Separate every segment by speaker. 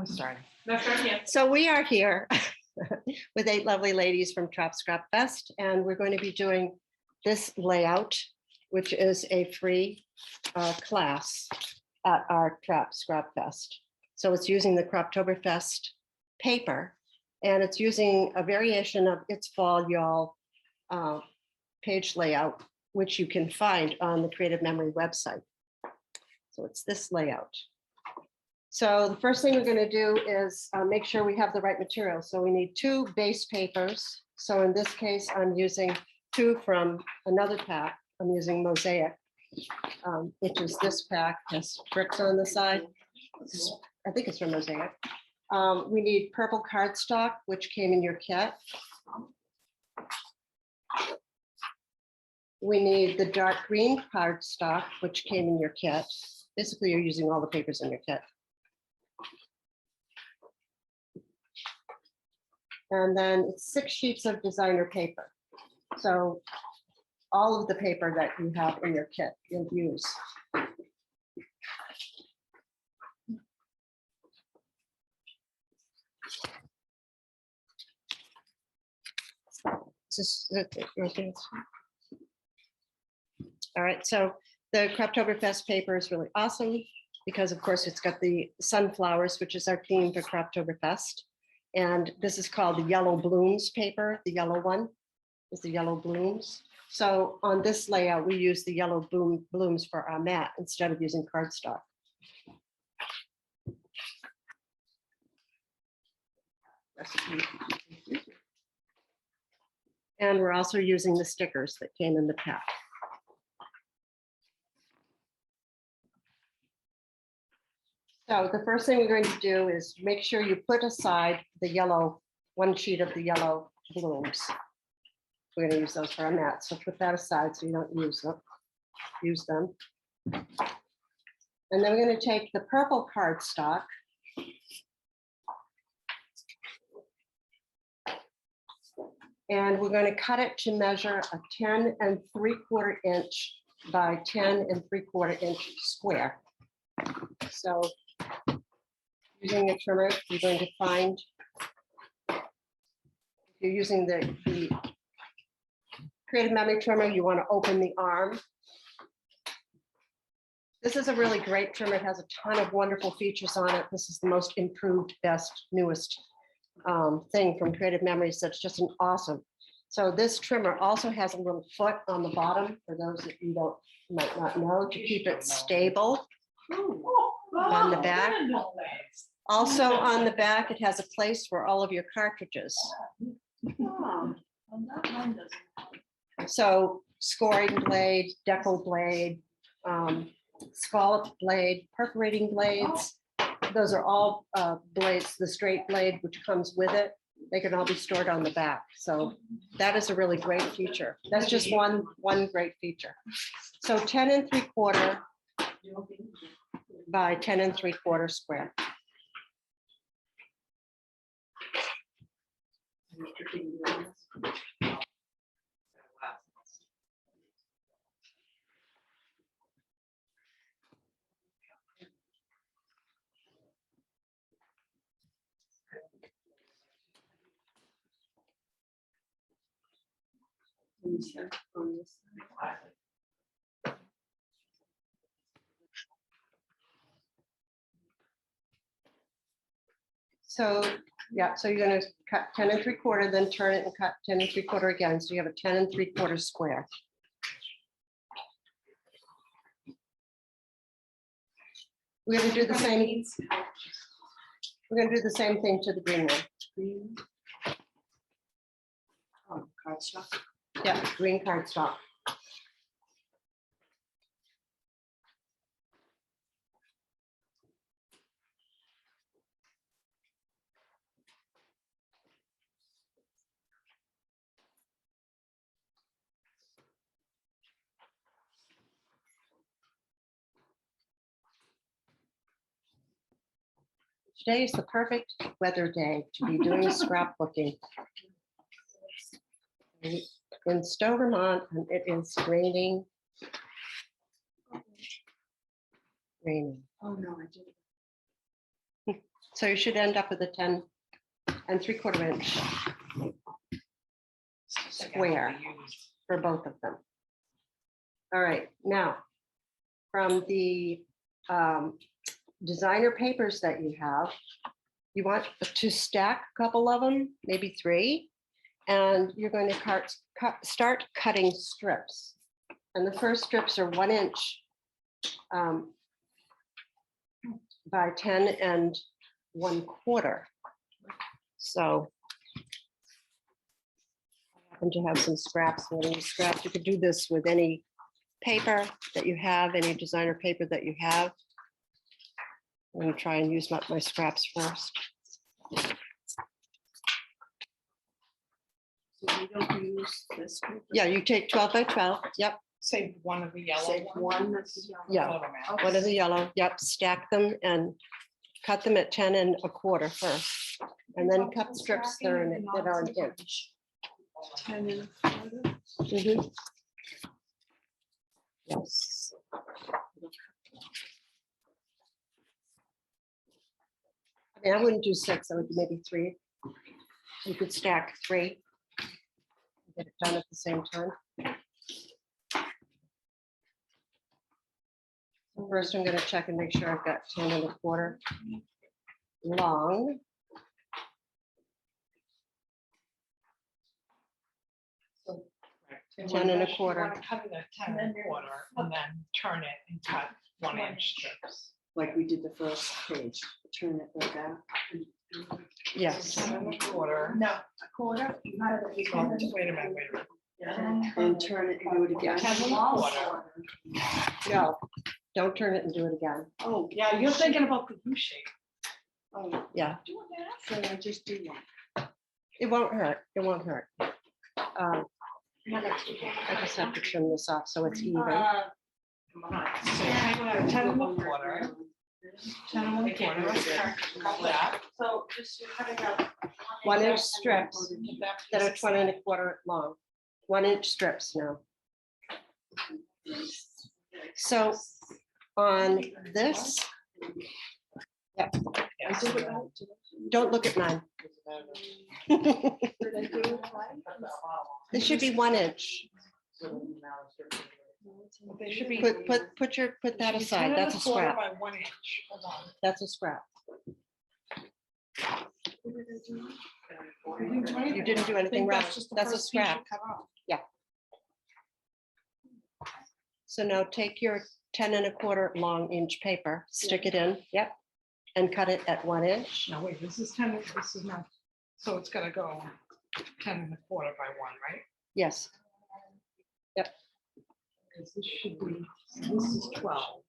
Speaker 1: starting.
Speaker 2: So we are here with 8 lovely ladies from Croptoberfest, and we're going to be doing this layout, which is a free class at our Croptoberfest. So it's using the Croptoberfest paper, and it's using a variation of its Fall Yall page layout, which you can find on the Creative Memory website. So it's this layout. So the first thing we're going to do is make sure we have the right material. So we need 2 base papers. So in this case, I'm using 2 from another pack. I'm using Mosaic, which is this pack, has bricks on the side. I think it's from Mosaic. We need purple cardstock, which came in your kit. We need the dark green cardstock, which came in your kit. Basically, you're using all the papers in your kit. And then it's 6 sheets of designer paper. So all of the paper that you have in your kit, you'll use. All right, so the Croptoberfest paper is really awesome because, of course, it's got the sunflowers, which is our theme for Croptoberfest. And this is called the Yellow Blooms paper. The yellow one is the Yellow Blooms. So on this layout, we use the yellow blooms for our mat instead of using cardstock. And we're also using the stickers that came in the pack. So the first thing we're going to do is make sure you put aside the yellow, 1 sheet of the yellow blooms. We're going to use those for our mat. So put that aside so you don't use them. And then we're going to take the purple cardstock. And we're going to cut it to measure a 10 3/4 inch by 10 3/4 inch square. So using a trimmer, you're going to find, if you're using the Creative Memory trimmer, you want to open the arm. This is a really great trimmer. It has a ton of wonderful features on it. This is the most improved, best, newest thing from Creative Memory. So it's just an awesome. So this trimmer also has a little foot on the bottom for those that might not know, to keep it stable. On the back. Also on the back, it has a place for all of your cartridges. So scoring blade, decal blade, scallop blade, perforating blades. Those are all blades, the straight blade, which comes with it. They can all be stored on the back. So that is a really great feature. That's just one great feature. So 10 3/4 by 10 3/4 square. So yeah, so you're going to cut 10 3/4, then turn it and cut 10 3/4 again. So you have a 10 3/4 square. We're going to do the same. We're going to do the same thing to the green one. Green. Oh, cardstock. Yeah, green cardstock. Today is the perfect weather day to be doing scrapbooking. In Stowe, Vermont, and it is raining. Oh no, I didn't. So you should end up with a 10 3/4 inch square for both of them. All right, now from the designer papers that you have, you want to stack a couple of them, maybe 3, and you're going to start cutting strips. And the first strips are 1 inch by 10 1/4. So I happen to have some scraps. Scraps. You could do this with any paper that you have, any designer paper that you have. I'm going to try and use my scraps first.
Speaker 1: So we don't use this paper?
Speaker 2: Yeah, you take 12 by 12. Yep.
Speaker 3: Save one of the yellow
Speaker 1: Save
Speaker 3: ones.
Speaker 1: one that's yellow.
Speaker 2: Yeah.
Speaker 3: Pull them out.
Speaker 2: One of the yellow. Yep. Stack them and cut them at 10 1/4 first, and then cut strips that are an inch.
Speaker 1: 10 1/4.
Speaker 2: Mhm. Yes. I mean, I wouldn't do 6. I would do maybe 3. You could stack 3. Get it done at the same time. So first, I'm going to check and make sure I've got 10 1/4 long.
Speaker 3: So, right.
Speaker 2: 10
Speaker 3: You
Speaker 2: 1/4.
Speaker 3: want to cut it at 10 1/4 and then turn it and cut 1 inch strips.
Speaker 1: Like we did the first page, turn it like that.
Speaker 2: Yes.
Speaker 3: 10 1/4.
Speaker 4: No, a quarter.
Speaker 3: Wait a minute.
Speaker 1: And turn it and do it again.
Speaker 3: 10 1/4.
Speaker 2: No, don't turn it and do it again.
Speaker 1: Oh,
Speaker 3: Yeah, you're thinking about the U shape.
Speaker 1: oh,
Speaker 2: Yeah,
Speaker 3: Doing that?
Speaker 1: so I just do one.
Speaker 2: it won't hurt. It won't hurt. I just have to trim this off so it's even.
Speaker 3: So take that 10 1/4. 10 1/4. Let's cut that.
Speaker 4: So just you're cutting out.
Speaker 2: 1 inch strips
Speaker 3: Put that
Speaker 2: that are
Speaker 3: piece
Speaker 2: 20
Speaker 3: aside.
Speaker 2: 1/4 long. 1 inch strips now. So on this,
Speaker 3: Yes.
Speaker 2: don't look at mine. This should be 1 inch.
Speaker 3: They should be.
Speaker 2: Put that aside. That's a
Speaker 3: 10 1/4
Speaker 2: scrap.
Speaker 3: by 1 inch. Hold on.
Speaker 2: That's a scrap. You didn't do
Speaker 3: I
Speaker 2: anything
Speaker 3: think
Speaker 2: wrong.
Speaker 3: that's just the
Speaker 2: That's a
Speaker 3: first piece you
Speaker 2: scrap.
Speaker 3: cut off.
Speaker 2: So now take your 10 1/4 long inch paper, stick it in, yep, and cut it at 1 inch.
Speaker 3: Now, wait, this is 10, this is not, so it's gonna go 10 1/4 by 1, right?
Speaker 2: Yes,
Speaker 3: Because this should be, this is 12.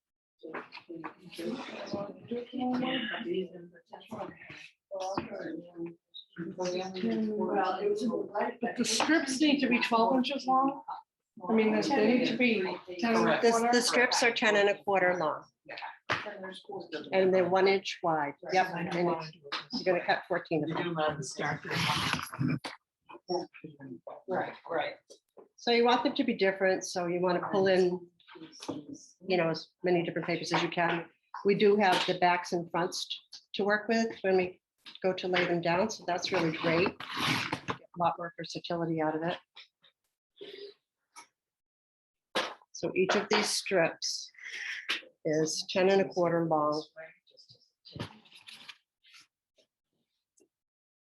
Speaker 3: But the strips need to be 12 inches long? I mean, they need to be 10 1/4.
Speaker 2: the strips are 10 1/4 long, and they're 1 inch wide. Yep,
Speaker 3: I
Speaker 2: and
Speaker 3: don't wanna do it this
Speaker 2: you're gonna cut 14 of them.
Speaker 3: Right, right.
Speaker 2: So you want them to be different, so you want to pull in, as many different papers as you can. We do have the backs and fronts to work with when we go to lay them down, so that's really great. Get a lot more versatility out of it. So each of these strips is 10 1/4 long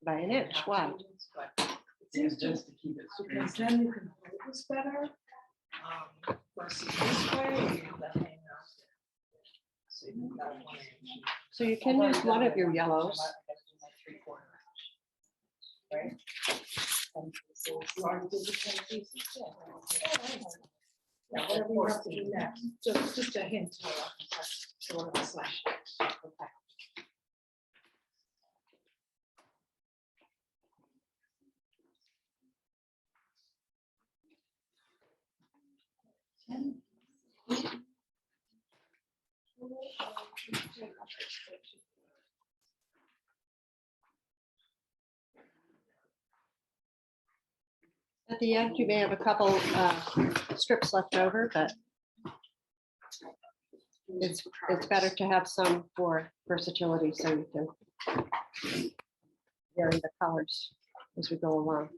Speaker 2: by 1 inch wide.
Speaker 3: It's just to keep it straight. Because then you can hold this better. Versus this way. So you've got 1 inch.
Speaker 2: So you can use one of your yellows.
Speaker 3: Right? Yeah, whatever you have to do next, just a hint. Sort of slash.
Speaker 2: At the end, you may have a couple strips left over, but it's better to have some for versatility, so you can vary the colors as we go along.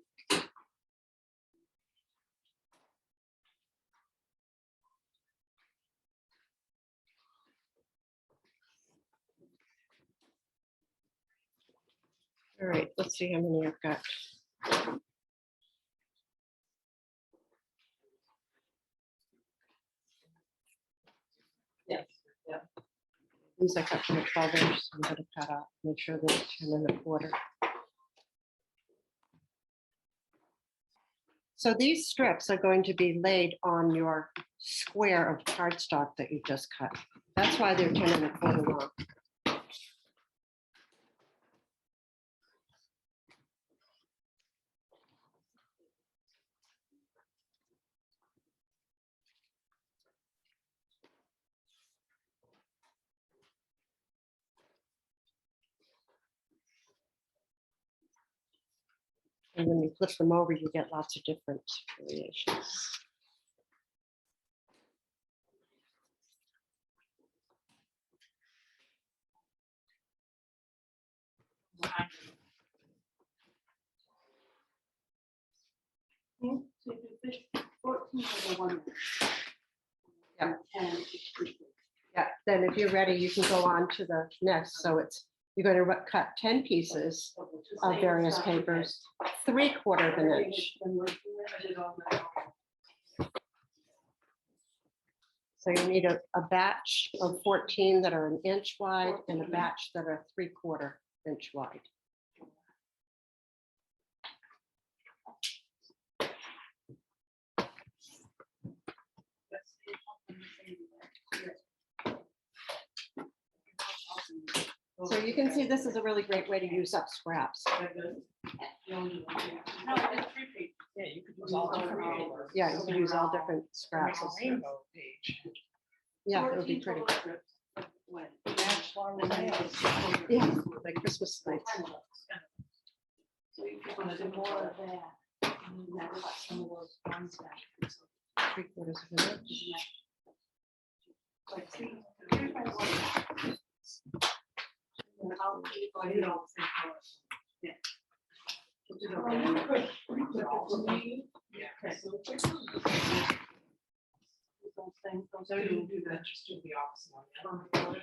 Speaker 2: All right, let's see how many I've got.
Speaker 3: Yes, yeah.
Speaker 2: These I cut to the 12 inch. I'm going to cut out, make sure they're 10 1/4. So these strips are going to be laid on your square of cardstock that you just cut. That's why they're 10 1/4 long. And when you flip them over, you get lots of different variations.
Speaker 4: So you do 14 for the one.
Speaker 2: Yeah.
Speaker 4: And
Speaker 2: Yeah, then if you're ready, you can go on to the next. So it's, you're going to cut 10 pieces of various papers, 3/4 of an inch. So you need a batch of 14 that are an inch wide and a batch that are 3/4 inch wide. So you can see this is a really great way to use up scraps.
Speaker 4: no, it's 3 pages.
Speaker 3: Yeah, you could use all different papers.
Speaker 2: Yeah, you can use all different
Speaker 3: Make
Speaker 2: scraps.
Speaker 3: a rainbow page.
Speaker 2: Yeah, it'll be pretty.
Speaker 3: Match along the nails.
Speaker 2: Yeah, like Christmas lights.
Speaker 4: So you can do more of that. And then cut some of those ones back.
Speaker 2: 3/4 of an inch.
Speaker 4: Like, see, here's my one. And I'll keep on it all the same colors. Yeah. We'll do it. Those things, those
Speaker 3: So you
Speaker 4: two.
Speaker 3: do that, just do the opposite one.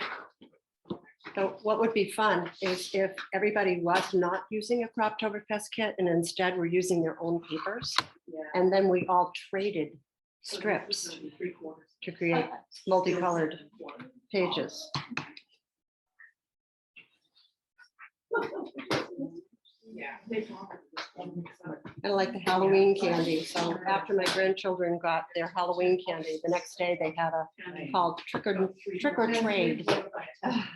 Speaker 2: So what would be fun is if everybody was not using a Croptoberfest kit and instead were using their own papers,
Speaker 4: Yeah.
Speaker 2: and then we all traded
Speaker 3: So this
Speaker 2: strips
Speaker 3: is gonna be 3/4.
Speaker 2: to create multicolored pages.
Speaker 3: Yeah.
Speaker 2: Kind of like the Halloween candy. So after my grandchildren got their Halloween candy, the next day they had a called trick or trade.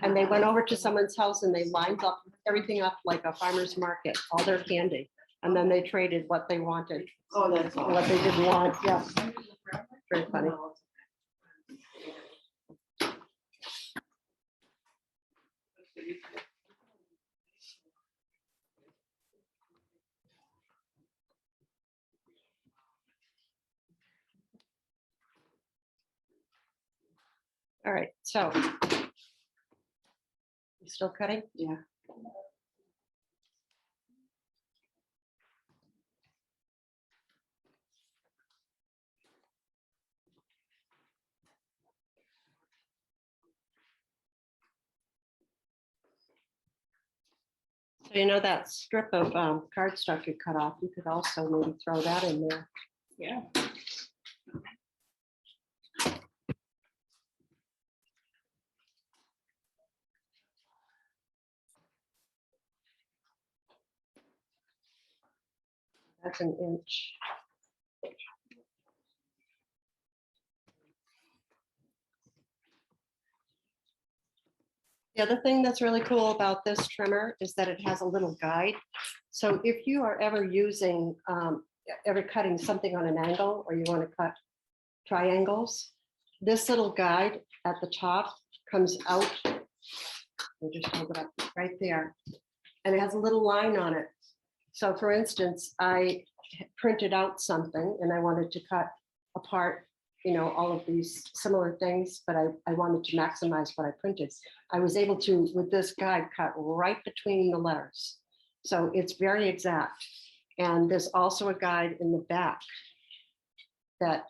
Speaker 2: And they went over to someone's house and they lined up everything up like a farmer's market, all their candy. And then they traded what they wanted,
Speaker 1: Oh, that's
Speaker 2: and what they didn't want. Yeah, very funny. All right, so. You still cutting?
Speaker 1: Yeah.
Speaker 2: So you know that strip of cardstock you cut off, you could also maybe throw that in there.
Speaker 3: Yeah.
Speaker 2: That's an inch. The other thing that's really cool about this trimmer is that it has a little guide. So if you are ever using, ever cutting something on an angle, or you want to cut triangles, this little guide at the top comes out. We'll just hold it up right there. And it has a little line on it. So for instance, I printed out something and I wanted to cut a part all of these similar things, but I wanted to maximize what I printed. I was able to, with this guide, cut right between the letters. So it's very exact. And there's also a guide in the back that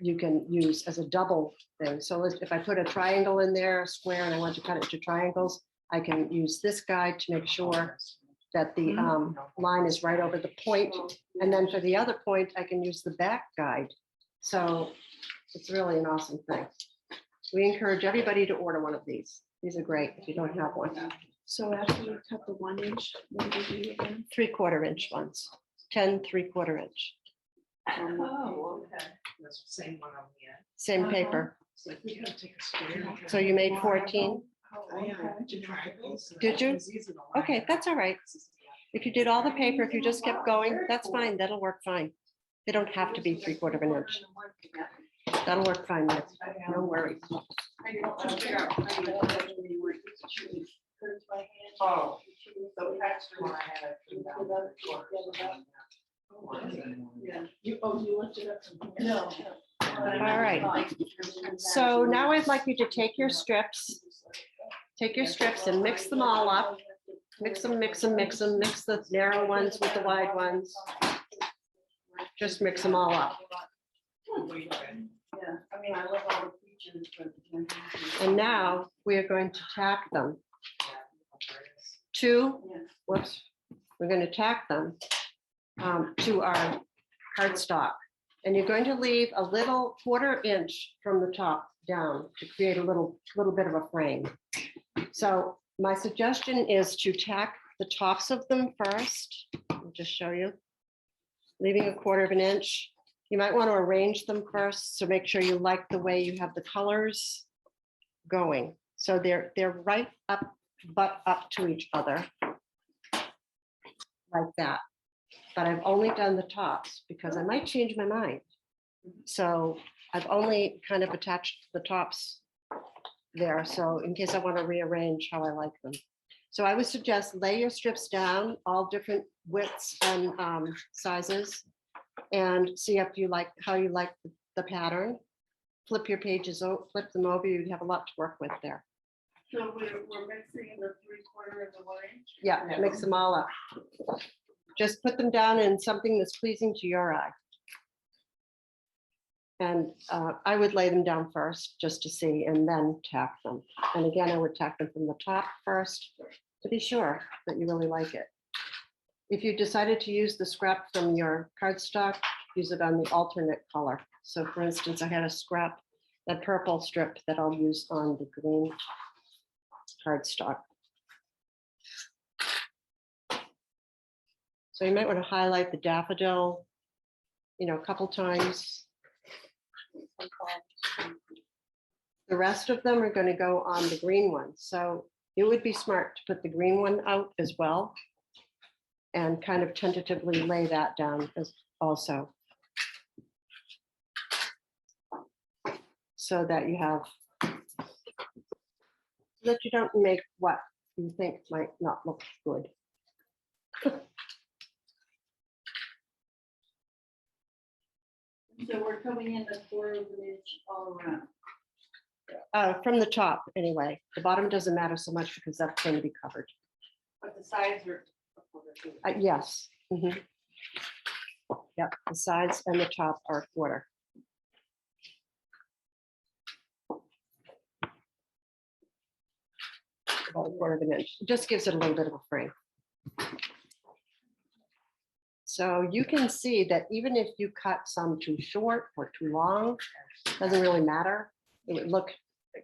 Speaker 2: you can use as a double thing. So if I put a triangle in there, a square, and I want to cut it to triangles, I can use this guide to make sure that the line is right over the point. And then for the other point, I can use the back guide. So it's really an awesome thing. We encourage everybody to order one of these. These are great if you don't have one.
Speaker 1: So after you cut the 1 inch, what do you do again?
Speaker 2: 3/4 inch ones, 10 3/4 inch,
Speaker 3: Oh, okay. That's the same one on the end.
Speaker 2: same paper.
Speaker 3: So if we gotta take a square.
Speaker 2: So you made 14.
Speaker 3: Oh, yeah, to triangles.
Speaker 2: Did you?
Speaker 3: It's easy to line
Speaker 2: Okay,
Speaker 3: up.
Speaker 2: that's all right. If you did all the paper, if you just kept going, that's fine. That'll work fine. They don't have to be 3/4 inch. That'll work fine. Miss. No worries.
Speaker 3: Oh, the extra one I had. I put down the quarter.
Speaker 1: Yeah, you looked it up.
Speaker 4: No.
Speaker 2: All right. So now I'd like you to take your strips, and mix them all up. Mix them, mix them, mix them, mix the narrow ones with the wide ones. Just mix them all up.
Speaker 4: Yeah, I mean, I love all the features, but.
Speaker 2: And now we are going to tack them to, whoops, we're going to tack them to our cardstock. And you're going to leave a little 1/4 inch from the top down to create a little bit of a frame. So my suggestion is to tack the tops of them first. I'll just show you. Leaving a 1/4 inch. You might want to arrange them first, so make sure you like the way you have the colors going. So they're right up, butt up to each other. Like that. But I've only done the tops because I might change my mind. So I've only kind of attached the tops there. So in case I want to rearrange how I like them. So I would suggest lay your strips down, all different widths and sizes, and see if you like how you like the pattern. Flip your pages, flip them over. You'd have a lot to work with there.
Speaker 4: So we're mixing the 3/4 of the 1 inch?
Speaker 2: Yeah, mix them all up. Just put them down in something that's pleasing to your eye. And I would lay them down first just to see and then tack them. And again, I would tack them from the top first to be sure that you really like it. If you decided to use the scrap from your cardstock, use it on the alternate color. So for instance, I had a scrap, that purple strip that I'll use on the green cardstock. So you might want to highlight the daffodil, a couple times. The rest of them are going to go on the green one. So it would be smart to put the green one out as well and kind of tentatively lay that down as also. So that you have, that you don't make what you think might not look good.
Speaker 4: So we're coming in a 1/4 inch all around.
Speaker 2: From the top, anyway. The bottom doesn't matter so much because that's going to be covered.
Speaker 4: But the sides are. a 1/4 too.
Speaker 2: Yes. Mhm. Yep, the sides and the top are 1/4. About a 1/4 inch. It just gives it a little bit of a frame. So you can see that even if you cut some too short or too long, doesn't really matter. It would look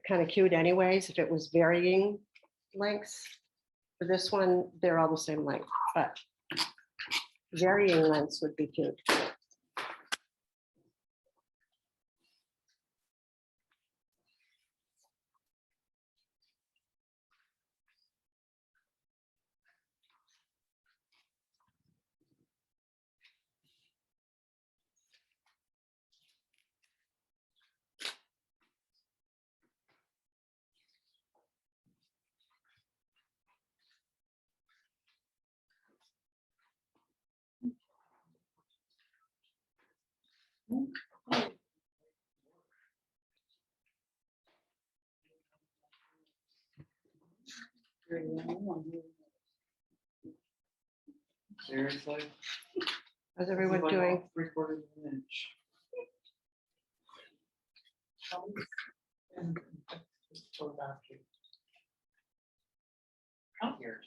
Speaker 2: kind of cute anyways if it was varying lengths. For this one, they're all the same length, but varying lengths would be cute.
Speaker 3: Seriously?
Speaker 2: How's everyone doing?
Speaker 3: 3/4 of an inch. And go back to- Count yours.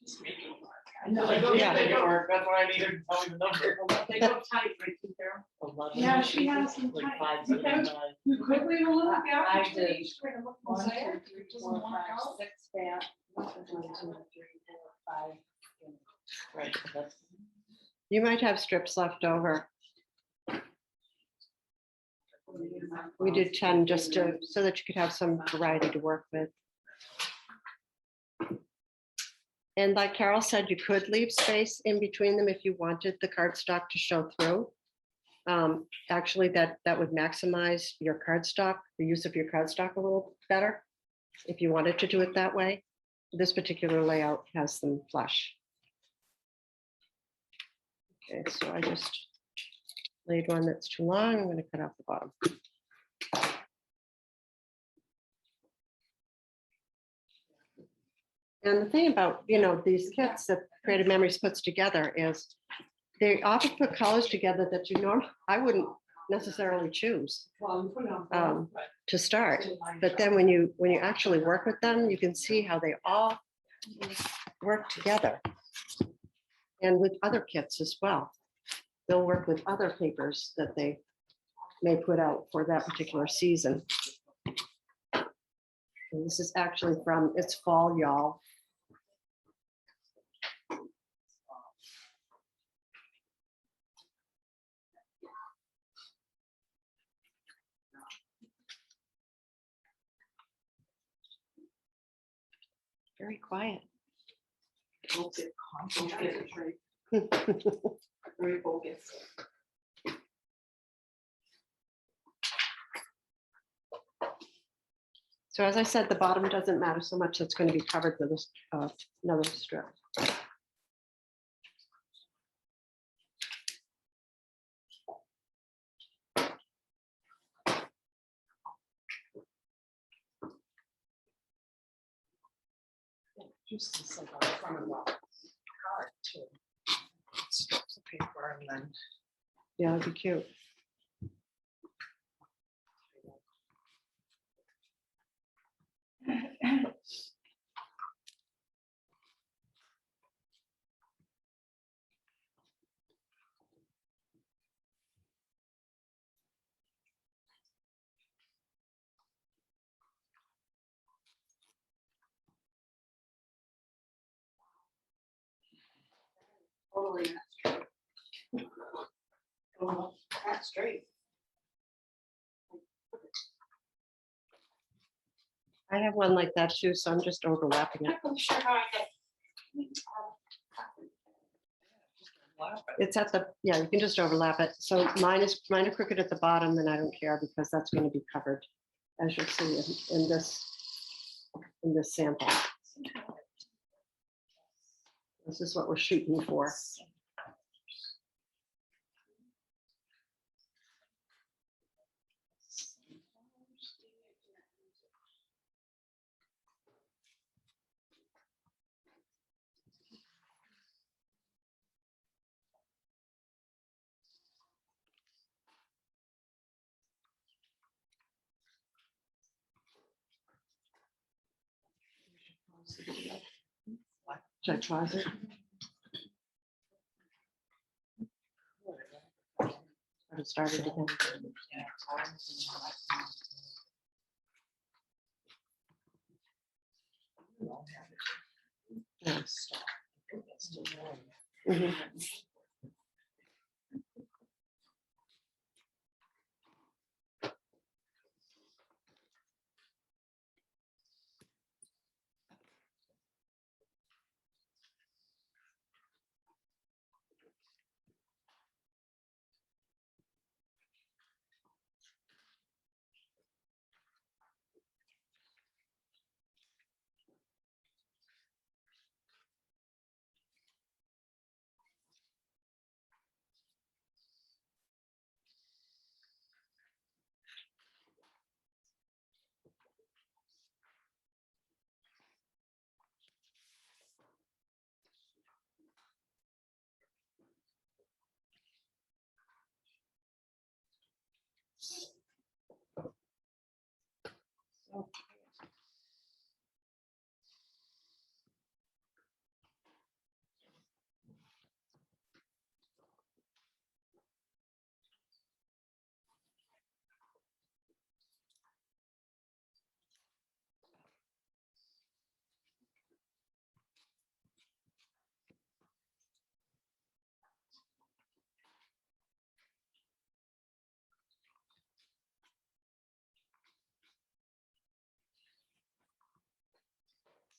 Speaker 4: Just make it work. I
Speaker 3: No,
Speaker 4: know.
Speaker 3: I don't
Speaker 2: Yeah.
Speaker 3: think it worked. That's why I needed to tell you the number.
Speaker 4: They go tight, right, Carol?
Speaker 3: 11
Speaker 1: Yeah, she has
Speaker 3: inches,
Speaker 1: some
Speaker 3: like
Speaker 1: time.
Speaker 3: 575.
Speaker 4: You could leave a little gap
Speaker 5: I
Speaker 4: between
Speaker 5: did.
Speaker 4: each, try to look
Speaker 5: One,
Speaker 4: mosaic,
Speaker 5: two,
Speaker 4: it
Speaker 5: three,
Speaker 4: doesn't
Speaker 5: four,
Speaker 4: work
Speaker 5: five,
Speaker 4: out.
Speaker 5: 6 span. 1, 2, 3, 4, 5.
Speaker 3: Right, that's.
Speaker 2: You might have strips left over. We did 10 just to, so that you could have some variety to work with. And like Carol said, you could leave space in between them if you wanted the cardstock to show through. Actually, that would maximize your cardstock, the use of your cardstock a little better, if you wanted to do it that way. This particular layout has them flush. Okay, so I just laid one that's too long. I'm going to cut off the bottom. And the thing about, these kits that Creative Memories puts together is they often put colors together that I wouldn't necessarily choose
Speaker 4: Well, we put it on.
Speaker 2: Um, to start. But then when you actually work with them, you can see how they all work together. And with other kits as well. They'll work with other papers that they may put out for that particular season. And this is actually from It's Fall, Y'all. Very quiet.
Speaker 4: Focus. Very focused.
Speaker 2: So as I said, the bottom doesn't matter so much. It's going to be covered with this, another strip.
Speaker 3: Just this like on the front of the card too. Strips of paper and then.
Speaker 2: Yeah, that'd be cute.
Speaker 4: Totally. That's straight.
Speaker 2: I have one like that too, so I'm just overlapping it.
Speaker 1: I'm sure how I get.
Speaker 2: It's at the, yeah, you can just overlap it. So mine are crooked at the bottom, and I don't care because that's going to be covered, as you'll see in this sample. This is what we're shooting for. Should I pause it? Or start it again? Yeah. Mhm.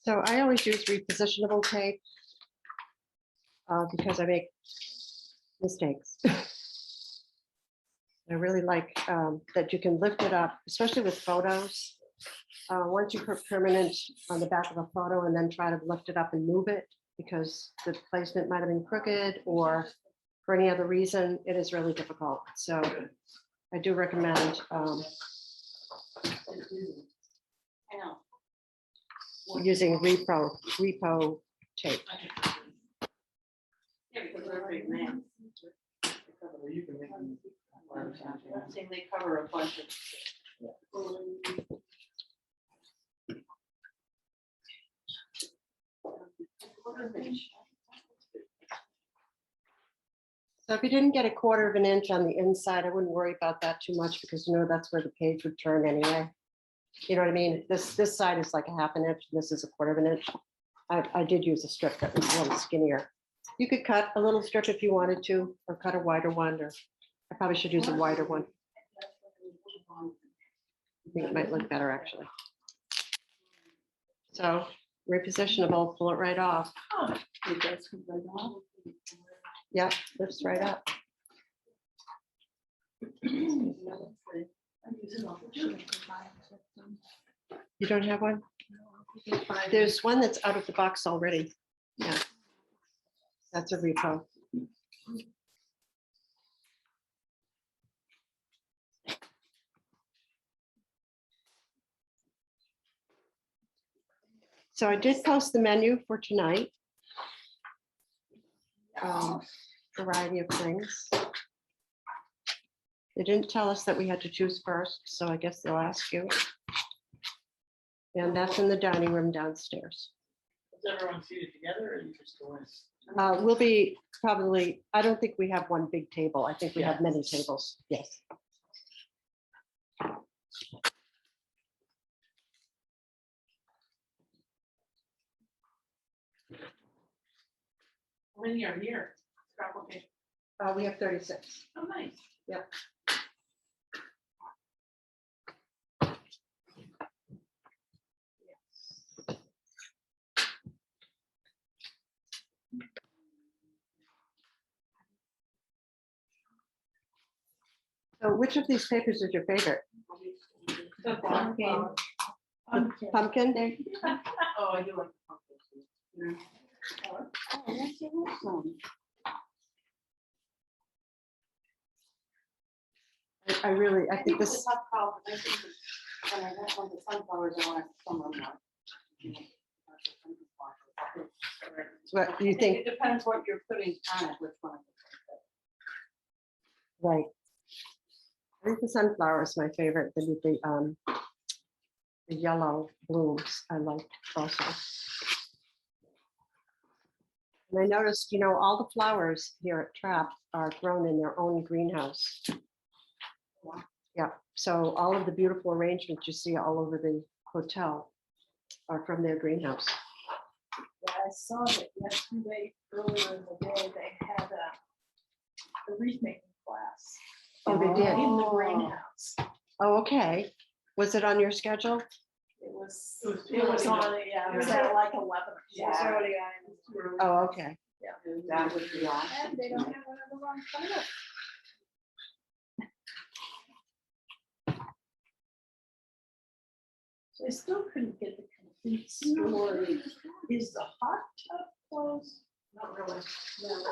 Speaker 2: So I always use repositionable tape because I make mistakes. I really like that you can lift it up, especially with photos. Once you put permanent on the back of a photo and then try to lift it up and move it because the placement might have been crooked or for any other reason, it is really difficult. So I do recommend
Speaker 5: I know.
Speaker 2: using repo tape.
Speaker 5: Yeah, because they're a big man.
Speaker 3: Well, you can make them-
Speaker 5: I'm saying they cover a bunch of.
Speaker 2: So if you didn't get a quarter of an inch on the inside, I wouldn't worry about that too much because you know that's where the page would turn anyway. You know what I mean? This side is like a half an inch, and this is a quarter of an inch. I did use a strip that was a little skinnier. You could cut a little strip if you wanted to, or cut a wider one, or I probably should use a wider one. I think it might look better, actually. So repositionable, pull it right off.
Speaker 1: It does come right off.
Speaker 2: Yep, lifts right up. You don't have one? There's one that's out of the box already. Yeah. That's a repo. So I did post the menu for tonight. Variety of things. They didn't tell us that we had to choose first, so I guess they'll ask you. And that's in the dining room downstairs.
Speaker 3: Is everyone seated together or you just go in?
Speaker 2: We'll be probably, I don't think we have one big table. I think we have many tables. Yes.
Speaker 5: How many are here? Okay.
Speaker 2: We have 36.
Speaker 5: Oh, nice.
Speaker 2: Yep. So which of these papers is your favorite?
Speaker 5: Pumpkin.
Speaker 2: Pumpkin?
Speaker 5: Oh, I do like the pumpkin too.
Speaker 1: Oh, that's your one.
Speaker 2: I really, I
Speaker 5: I
Speaker 2: think
Speaker 5: think it's
Speaker 2: this,
Speaker 5: a tough call, but I think it's- when I went on the sunflowers, I want some of them.
Speaker 2: what do you
Speaker 5: It
Speaker 2: think?
Speaker 5: depends what you're putting on it, which one.
Speaker 2: Right. I think the sunflower is my favorite, the yellow blooms I like also. And I noticed, you know, all the flowers here at Trap are grown in their own greenhouse. Yeah, so all of the beautiful arrangements you see all over the hotel are from their greenhouse.
Speaker 1: Yeah, I saw that yesterday, earlier in the day, they had a wreath making class.
Speaker 2: Oh, they did?
Speaker 1: In the greenhouse.
Speaker 2: Oh, okay. Was it on your schedule?
Speaker 1: It was
Speaker 3: It was
Speaker 1: on, yeah, it was at like 11.
Speaker 5: Yeah.
Speaker 1: It's already on.
Speaker 2: Oh, okay.
Speaker 5: That would be awesome.
Speaker 1: And they don't have another one coming up. So I still couldn't get the complete story. Is the hot tub closed?
Speaker 5: Not really.
Speaker 1: No.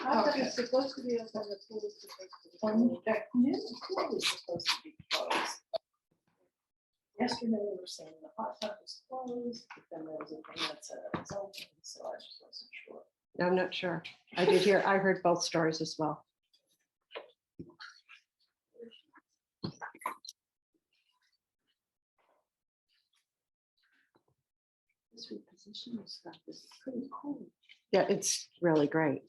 Speaker 1: Hot tub is supposed to be open, the pool is supposed to be closed. That new pool is supposed to be closed. Yesterday they were saying the hot tub is closed, but then there was a thing that said it was open, so I just wasn't sure.
Speaker 2: I'm not sure. I heard both stories as well.
Speaker 1: This repositioning stuff is pretty cool.
Speaker 2: Yeah, it's really great.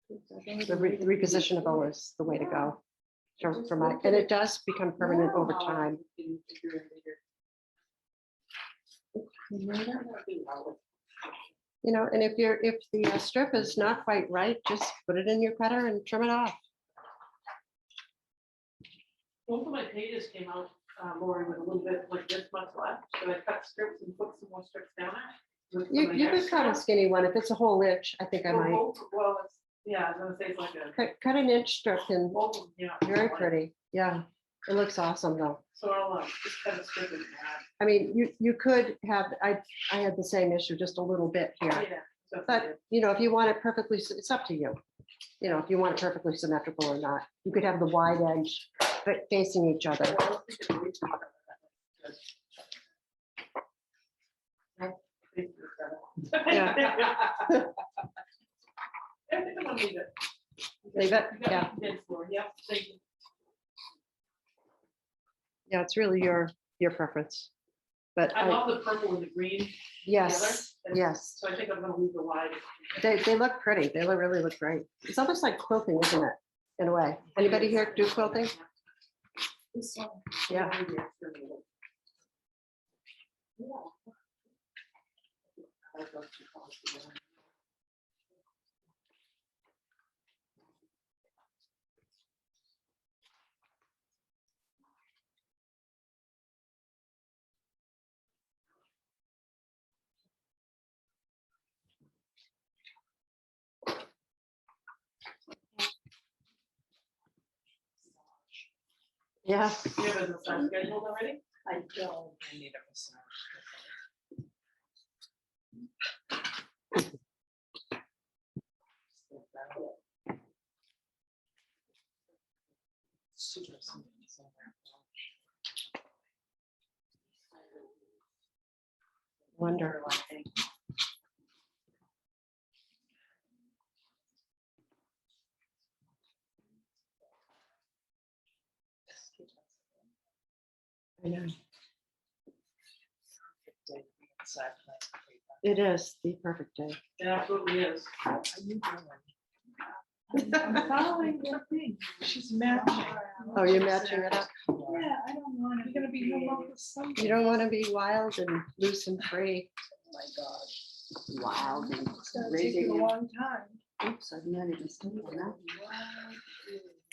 Speaker 2: The repositionable is the way to go. For my, and it does become permanent over time. You know, and if the strip is not quite right, just put it in your cutter and trim it off.
Speaker 5: Both of my pages came out, Lori, with a little bit like this much left, so I cut strips and put some more strips down it.
Speaker 2: You could cut a skinny one. If it's a whole inch, I think I might.
Speaker 3: Well, it's, yeah, I was gonna say it's like a.
Speaker 2: Cut an inch strip and
Speaker 3: both of them, yeah.
Speaker 2: very pretty. Yeah, it looks awesome though.
Speaker 3: So I'll just kind of strip it and
Speaker 2: I mean, you could have, I had the same issue, just a little bit
Speaker 3: add.
Speaker 2: here.
Speaker 3: Yeah. so
Speaker 2: But, you know, if you want it perfectly, it's up to you. You know, if you want it perfectly symmetrical or not. You could have the wide edge facing each other.
Speaker 3: Well, I think it'll be better. I think I'm gonna leave it.
Speaker 2: Leave it,
Speaker 3: You got
Speaker 2: yeah.
Speaker 3: the kids for, Yep, thank you.
Speaker 2: Yeah, it's really your preference. But
Speaker 3: I love the purple and the green,
Speaker 2: yes,
Speaker 3: together.
Speaker 2: yes,
Speaker 3: so I think I'm gonna leave the wide.
Speaker 2: they look pretty. They really look great. It's almost like quilting, isn't it? In a way. Anybody here do quilting? Yeah. Yeah.
Speaker 3: You have a massage scheduled already?
Speaker 1: I don't.
Speaker 3: I need a massage.
Speaker 2: Wonder. I know. It is the perfect day.
Speaker 3: It absolutely is.
Speaker 1: I'm following your thing.
Speaker 3: She's matching.
Speaker 2: Oh, you're matching it up.
Speaker 1: Yeah, I don't want to.
Speaker 3: You're gonna be home up with something.
Speaker 2: You don't want to be wild and loose and free.
Speaker 1: My God.
Speaker 2: Wild and
Speaker 1: It's gonna take you a long time.
Speaker 2: Oops, I've not even seen that.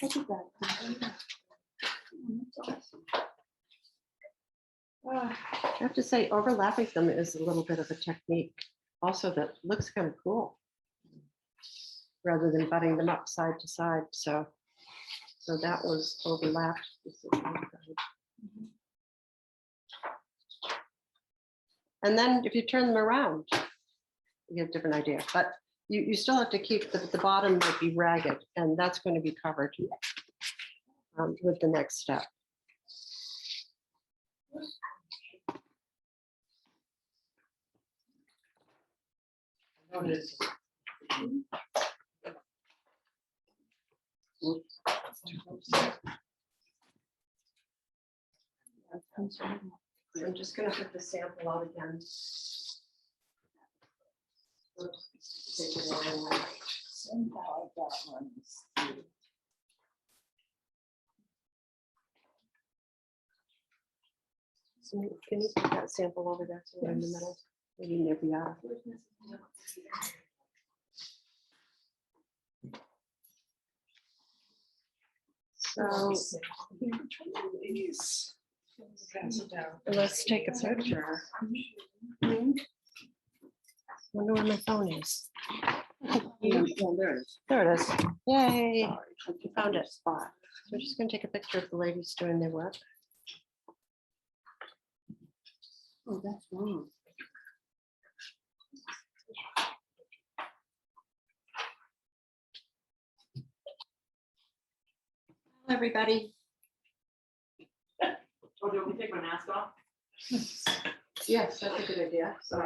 Speaker 2: Look at that.
Speaker 1: Ah,
Speaker 2: I have to say, overlapping them is a little bit of a technique also that looks kind of cool. Rather than butting them up side to side. So that was overlapped. And then if you turn them around, you get a different idea. But you still have to keep the bottom might be ragged, and that's going to be covered with the next step.
Speaker 3: Notice.
Speaker 2: I'm just going to put the sample out again. Take it away.
Speaker 1: somehow I got one.
Speaker 2: So can you put that sample over there so in the middle? Maybe near the other. So let's take a picture. Wonder where my phone is. There it is. Yay. Found it. So we're just going to take a picture of the ladies doing their work.
Speaker 5: Oh, that's wrong.
Speaker 2: Hello, everybody.
Speaker 3: Oh, do we take my mask off?
Speaker 2: Yes, that's a good idea. So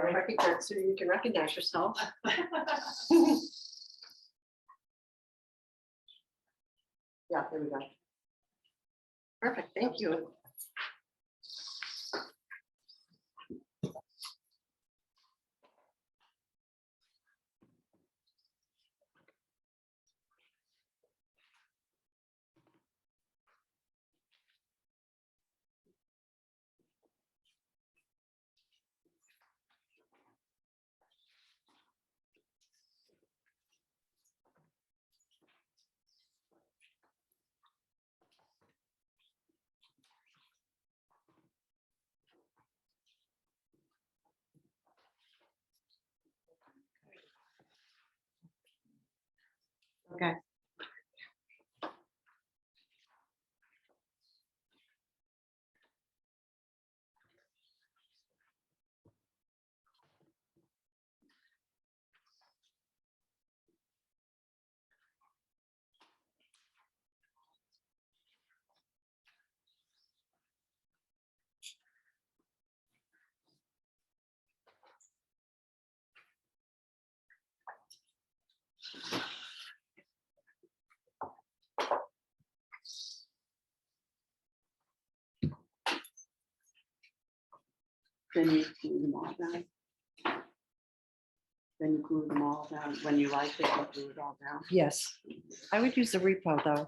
Speaker 2: you can recognize yourself. Yeah, there we go. Perfect, thank you. Okay.
Speaker 5: Then you glue them all down. Then you glue them all down. When you like it, you glue it all down.
Speaker 2: Yes, I would use the repo though,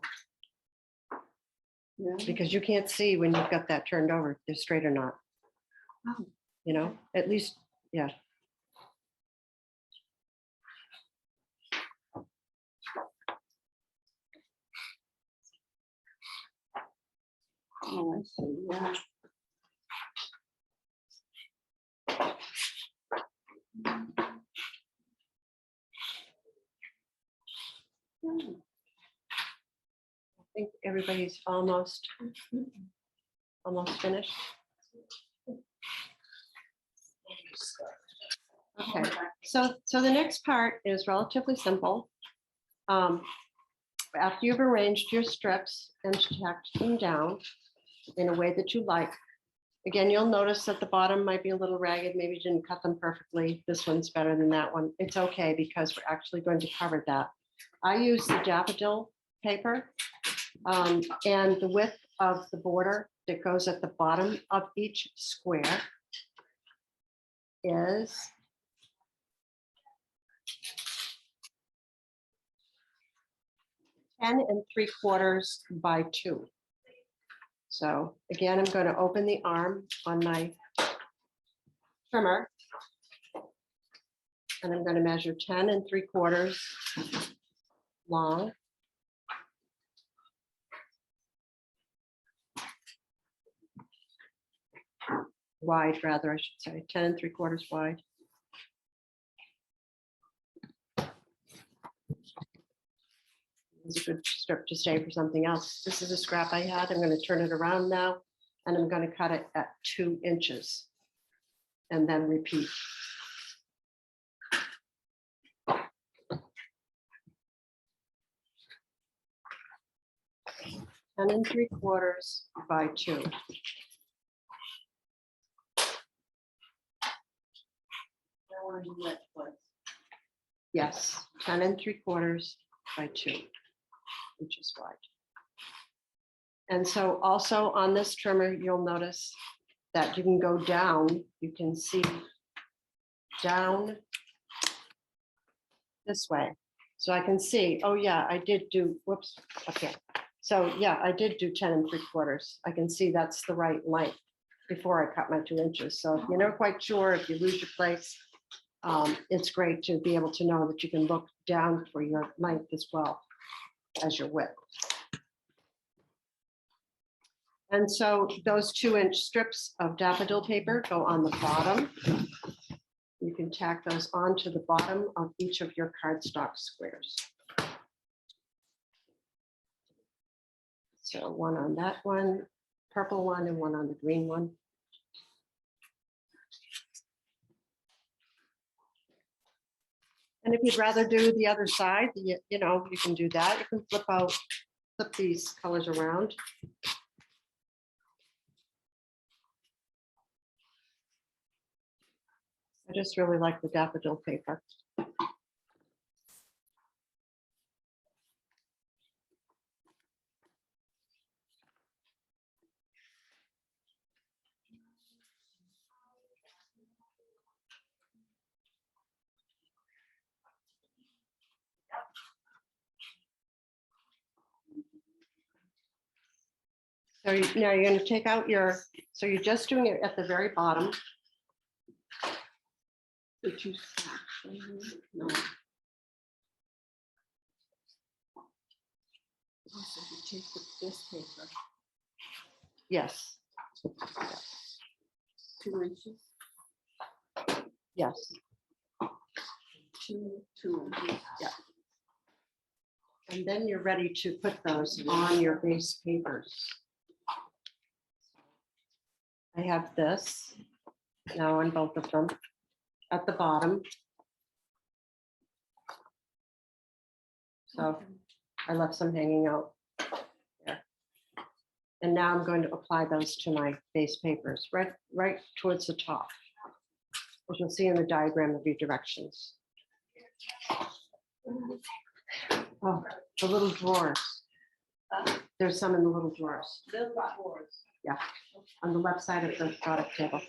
Speaker 5: Yeah.
Speaker 2: because you can't see when you've got that turned over, if they're straight or not.
Speaker 5: Oh.
Speaker 2: You know, at least, yeah.
Speaker 5: Oh, I see, yeah. Hmm.
Speaker 2: I think everybody's almost finished. Okay, so the next part is relatively simple. After you've arranged your strips and tacked them down in a way that you like, again, you'll notice that the bottom might be a little ragged. Maybe you didn't cut them perfectly. This one's better than that one. It's okay because we're actually going to cover that. I use the daffodil paper, and the width of the border that goes at the bottom of each square is 10 3/4 by 2. So again, I'm going to open the arm on my trimmer, and I'm going to measure 10 3/4 long. Wide, rather, I should say, 10 3/4 wide. It's a good strip to save for something else. This is a scrap I had. I'm going to turn it around now, and I'm going to cut it at 2 inches and then repeat. And 3/4 by 2. Yes, 10 3/4 by 2 inches wide. And so also on this trimmer, you'll notice that you can go down, you can see down this way. So I can see, oh yeah, I did do, whoops, okay. So yeah, I did do 10 3/4. I can see that's the right length before I cut my 2 inches. So if you're not quite sure, if you lose your place, it's great to be able to know that you can look down for your length as well as your width. And so those 2-inch strips of daffodil paper go on the bottom. You can tack those onto the bottom of each of your cardstock squares. So one on that one, purple one, and one on the green one. And if you'd rather do the other side, you know, you can do that. You can flip these colors around. I just really like the daffodil paper. So now you're going to take out your, so you're just doing it at the very bottom.
Speaker 5: Did you stack them? No. Oh, so you take this paper,
Speaker 2: Yes,
Speaker 5: 2 inches,
Speaker 2: yes.
Speaker 5: 2 inches, yeah.
Speaker 2: And then you're ready to put those on your base papers. I have this now on both of them at the bottom. So I left some hanging out there. And now I'm going to apply those to my base papers, right towards the top. As you'll see in the diagram of your directions. Oh, the little drawers. There's some in the little drawers.
Speaker 1: Those are yours.
Speaker 2: Yeah, on the left side of the product table.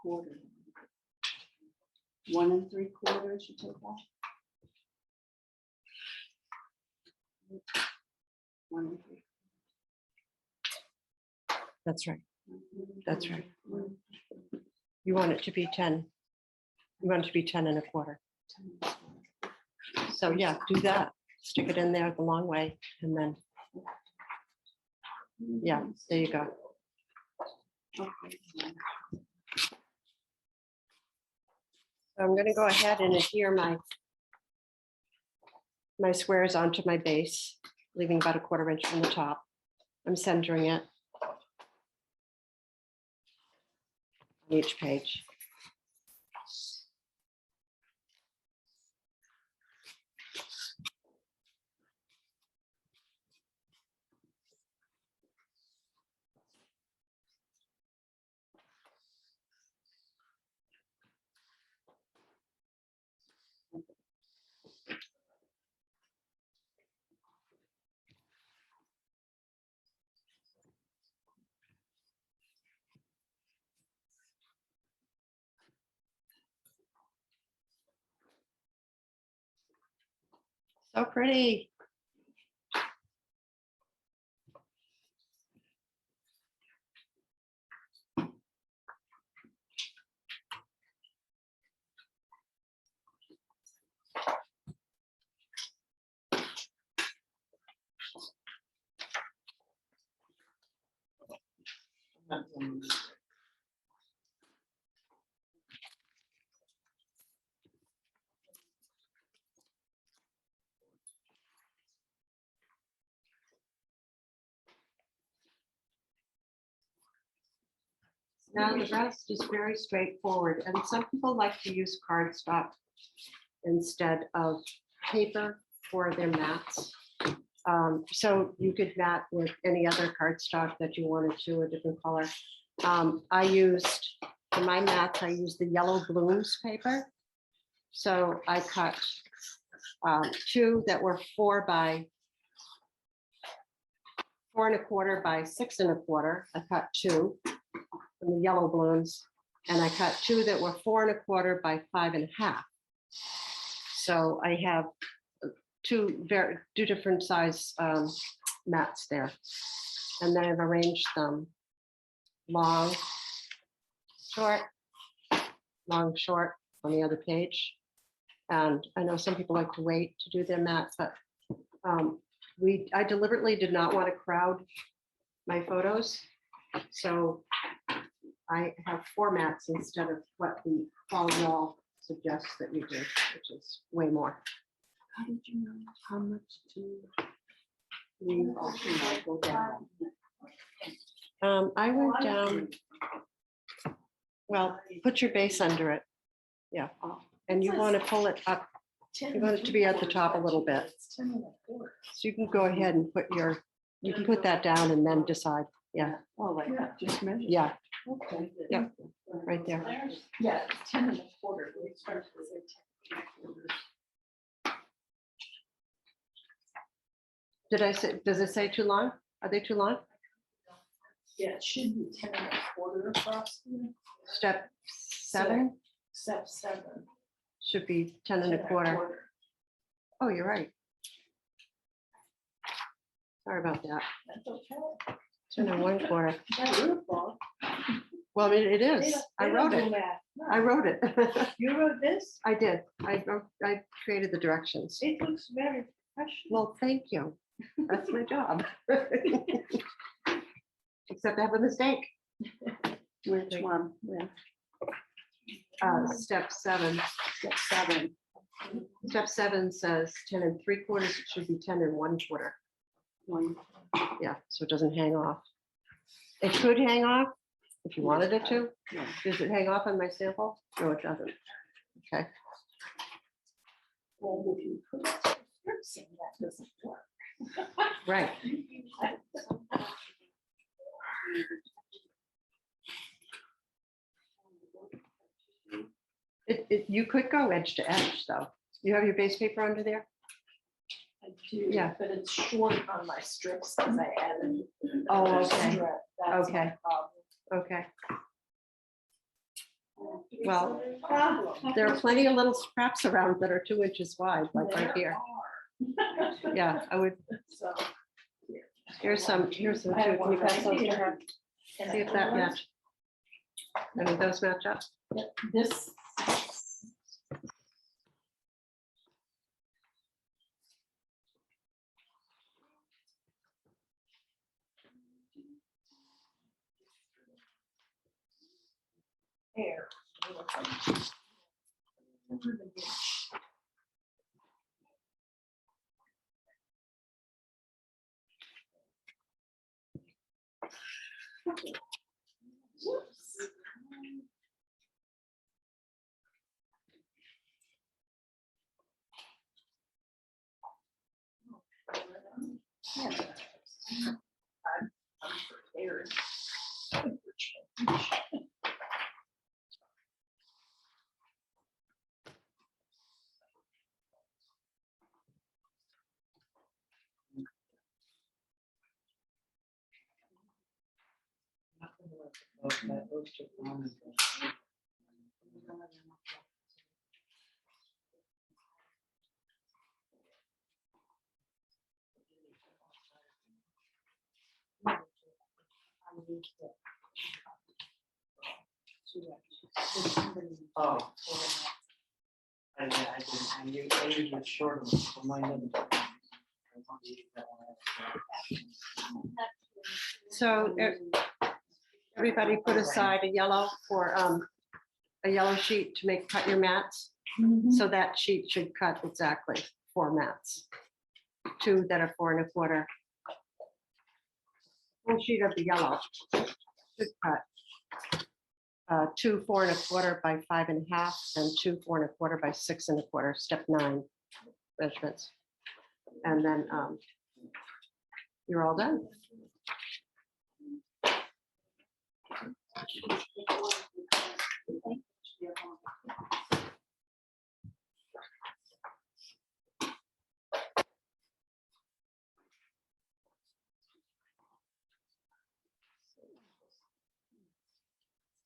Speaker 5: Quarter. 1 3/4 you take off. 1 3.
Speaker 2: That's right. That's right. You want it to be 10. You want it to be 10 1/4. So yeah, do that. Stick it in there the long way and then, yeah, there you go.
Speaker 5: Okay.
Speaker 2: So I'm going to go ahead and adhere my squares onto my base, leaving about 1/4 inch from the top. I'm centering it on each page. So pretty. Now the rest is very straightforward, and some people like to use cardstock instead of paper for their mats. So you could mat with any other cardstock that you wanted to, a different color. I used, for my mats, I used the yellow blooms paper. So I cut 2 that were 4 1/4 by 6 1/4. I cut 2 from the yellow blooms, and I cut 2 that were 4 1/4 by 5 1/2. So I have two different size mats there, and then I've arranged them long, short, long, short on the other page. And I know some people like to wait to do their mat, but I deliberately did not want to crowd my photos. So I have 4 mats instead of what the Yall suggests that you do, which is way more.
Speaker 5: How did you know how much to leave off and go down?
Speaker 2: I went down, well, put your base under it. Yeah, and you want to pull it up. You want it to be at the top a little bit.
Speaker 1: It's 10 1/4.
Speaker 2: So you can go ahead and you can put that down and then decide. Yeah,
Speaker 5: Oh, like that, just measure.
Speaker 2: yeah,
Speaker 1: Okay.
Speaker 2: Yep. right there.
Speaker 1: Yeah, 10 1/4. We start to say 10 1/4.
Speaker 2: Did I say, does it say too long? Are they too long?
Speaker 1: Yeah, it should be 10 1/4 across here.
Speaker 2: Step 7
Speaker 1: Step 7.
Speaker 2: should be 10 1/4. Oh, you're right. Sorry about that.
Speaker 1: That's okay.
Speaker 2: 10 1/4.
Speaker 1: Is that your fault?
Speaker 2: Well, it is. I
Speaker 1: They don't
Speaker 2: wrote
Speaker 1: do
Speaker 2: it.
Speaker 1: that. No.
Speaker 2: I wrote it.
Speaker 1: You wrote this?
Speaker 2: I did. I created the directions.
Speaker 1: It looks very professional.
Speaker 2: Well, thank you. That's my job. Except I have a mistake.
Speaker 5: Which one? Yeah,
Speaker 2: Step 7.
Speaker 5: step 7.
Speaker 2: Step 7 says 10 3/4. It should be 10 1/4.
Speaker 5: One.
Speaker 2: Yeah, so it doesn't hang off. It could hang off if you wanted it to.
Speaker 5: Yeah.
Speaker 2: Does it hang off on my sample? No, it doesn't. Okay.
Speaker 1: Well, if you put strips in, that doesn't work.
Speaker 2: Right. You could go edge to edge, though. You have your base paper under there?
Speaker 1: I do,
Speaker 2: Yeah.
Speaker 1: but it's short on my strips because I added.
Speaker 2: Oh,
Speaker 1: another
Speaker 2: okay.
Speaker 1: strip. That's my
Speaker 2: Okay.
Speaker 1: problem.
Speaker 2: Okay. Well,
Speaker 1: Problem.
Speaker 2: there are plenty of little scraps around that are 2 inches wide, like right here.
Speaker 1: There
Speaker 2: Yeah, I would,
Speaker 1: are. So.
Speaker 2: here's some too.
Speaker 1: I
Speaker 2: Can
Speaker 1: have
Speaker 2: you
Speaker 1: one
Speaker 2: pass
Speaker 1: right
Speaker 2: those to
Speaker 1: here.
Speaker 2: her?
Speaker 1: And
Speaker 2: See if that match. I mean, those match up.
Speaker 1: This. There. Whoops. I'm prepared.
Speaker 3: Oh. I didn't, I knew, I usually short them, so mine doesn't.
Speaker 2: So everybody put aside a yellow for a yellow sheet to cut your mats. So that sheet should cut exactly 4 mats. 2 that are 4 1/4. One sheet of the yellow should cut 2 4 1/4 by 5 1/2 and 2 4 1/4 by 6 1/4. Step 9 measurements, and then you're all done.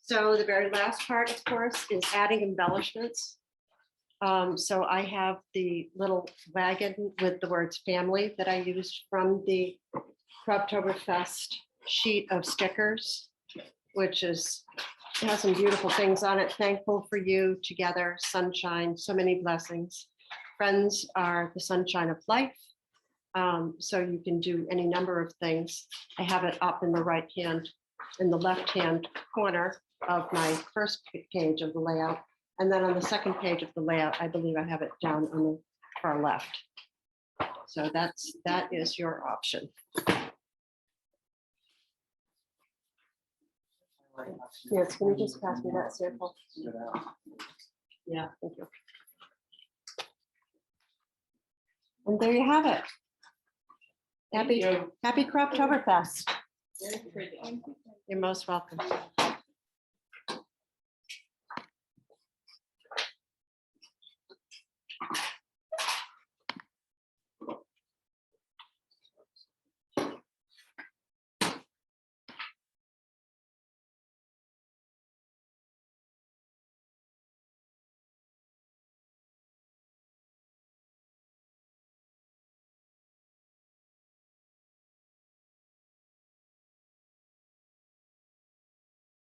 Speaker 2: So the very last part, of course, is adding embellishments. So I have the little wagon with the words family that I used from the Croptoberfest sheet of stickers, which has some beautiful things on it. Thankful for you, together, sunshine, so many blessings. Friends are the sunshine of life. So you can do any number of things. I have it up in the right hand, in the left-hand corner of my first page of the layout. And then on the second page of the layout, I believe I have it down on the far left. So that is your option. Yes, can you just pass me that sample? Yeah, thank you. And there you have it. Happy Croptoberfest.
Speaker 1: Very pretty.
Speaker 2: You're most welcome.